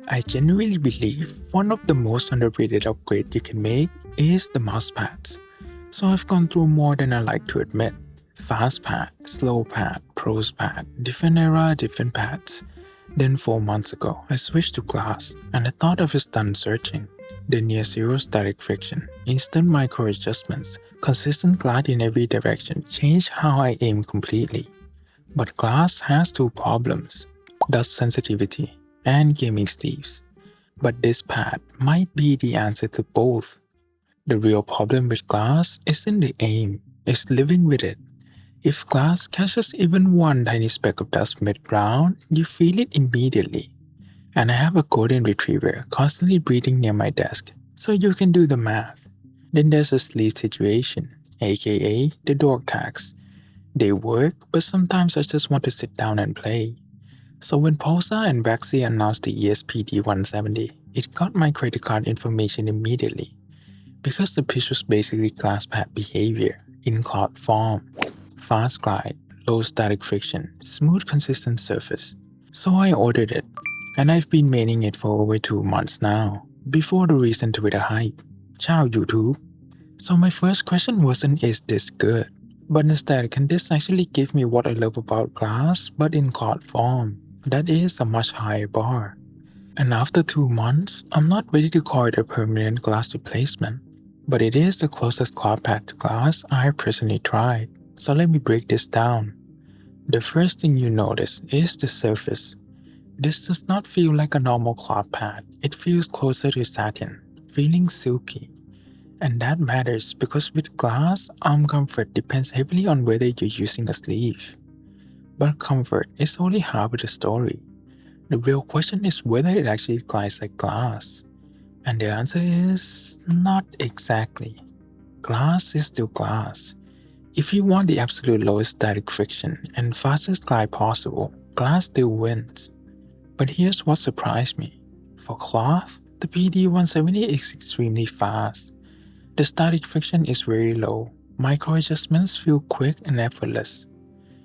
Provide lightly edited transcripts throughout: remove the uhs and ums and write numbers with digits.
I genuinely believe one of the most underrated upgrades you can make is the mouse pads. So I've gone through more than I like to admit. Fast pad, slow pad, pros pad, different era, different pads. Then 4 months ago, I switched to glass and I thought I was done searching. The near zero static friction, instant micro adjustments, consistent glide in every direction changed how I aim completely. But glass has two problems: dust sensitivity and gaming sleeves. But this pad might be the answer to both. The real problem with glass isn't the aim, it's living with it. If glass catches even one tiny speck of dust mid-ground, you feel it immediately. And I have a golden retriever constantly breathing near my desk, so you can do the math. Then there's a sleeve situation, aka the door tags. They work, but sometimes I just want to sit down and play. So when Pulsar and Razer announced the ESPD170, it got my credit card information immediately. Because the pitch was basically glass pad behavior in cloud form. Fast glide, low static friction, smooth consistent surface. So I ordered it, and I've been maining it for over 2 months now, before the recent Twitter hype. Ciao YouTube! So my first question wasn't is this good, but instead can this actually give me what I love about glass but in cloud form? That is a much higher bar. And after 2 months, I'm not ready to call it a permanent glass replacement, but it is the closest cloud pad to glass I have personally tried. So let me break this down. The first thing you notice is the surface. This does not feel like a normal cloth pad, it feels closer to satin, feeling silky. And that matters because with glass, arm comfort depends heavily on whether you're using a sleeve. But comfort is only half of the story. The real question is whether it actually glides like glass. And the answer is not exactly. Glass is still glass. If you want the absolute lowest static friction and fastest glide possible, glass still wins. But here's what surprised me. For cloth, the PD170 is extremely fast. The static friction is very low. Micro adjustments feel quick and effortless.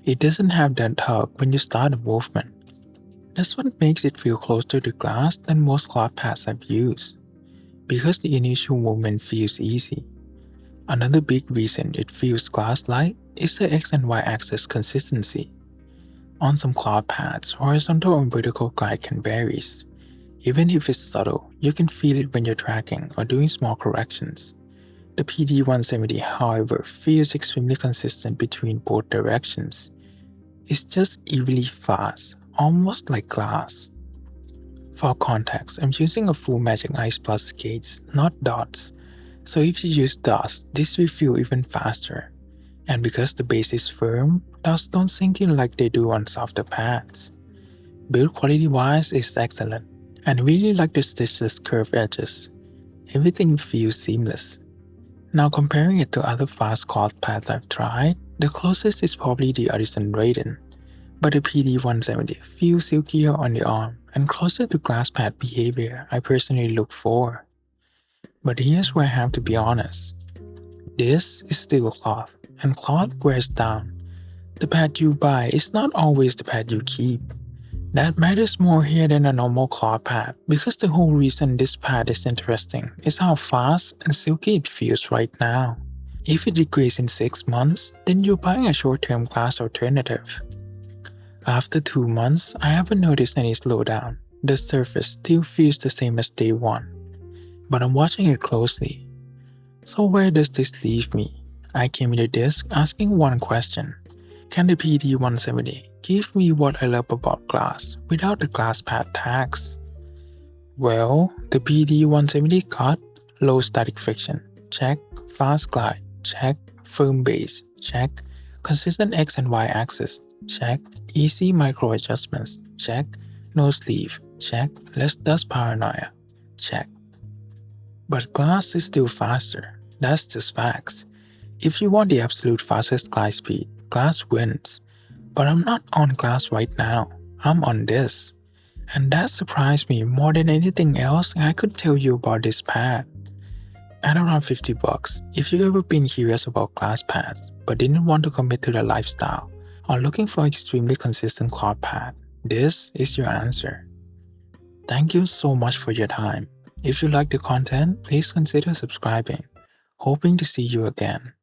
It doesn't have that tug when you start a movement. That's what makes it feel closer to glass than most cloth pads I've used. Because the initial movement feels easy. Another big reason it feels glass-like is the X and Y axis consistency. On some cloth pads, horizontal and vertical glide can vary. Even if it's subtle, you can feel it when you're tracking or doing small corrections. The PD170, however, feels extremely consistent between both directions. It's just eerily fast, almost like glass. For context, I'm using a full Magic Ice Plus case, not dots. So if you use dots, this will feel even faster. And because the base is firm, dots don't sink in like they do on softer pads. Build quality wise is excellent, and I really like the stitchless curved edges. Everything feels seamless. Now comparing it to other fast cloth pads I've tried, the closest is probably the Edison Raiden, but the PD170 feels silkier on the arm and closer to glass pad behavior I personally look for. But here's where I have to be honest. This is still cloth, and cloth wears down. The pad you buy is not always the pad you keep. That matters more here than a normal cloth pad because the whole reason this pad is interesting is how fast and silky it feels right now. If it degrades in 6 months, then you're buying a short-term glass alternative. After 2 months, I haven't noticed any slowdown. The surface still feels the same as day one. But I'm watching it closely. So where does this leave me? I came into this asking one question. Can the PD170 give me what I love about glass without the glass pad tags? Well, the PD170 got low static friction, check, fast glide, check, firm base, check, consistent X and Y axis, check, easy micro adjustments, check, no sleeve, check, less dust paranoia, check. But glass is still faster, that's just facts. If you want the absolute fastest glide speed, glass wins. But I'm not on glass right now, I'm on this. And that surprised me more than anything else I could tell you about this pad. At around $50, if you've ever been curious about glass pads but didn't want to commit to the lifestyle or looking for an extremely consistent cloth pad, this is your answer. Thank you so much for your time. If you like the content, please consider subscribing. Hoping to see you again.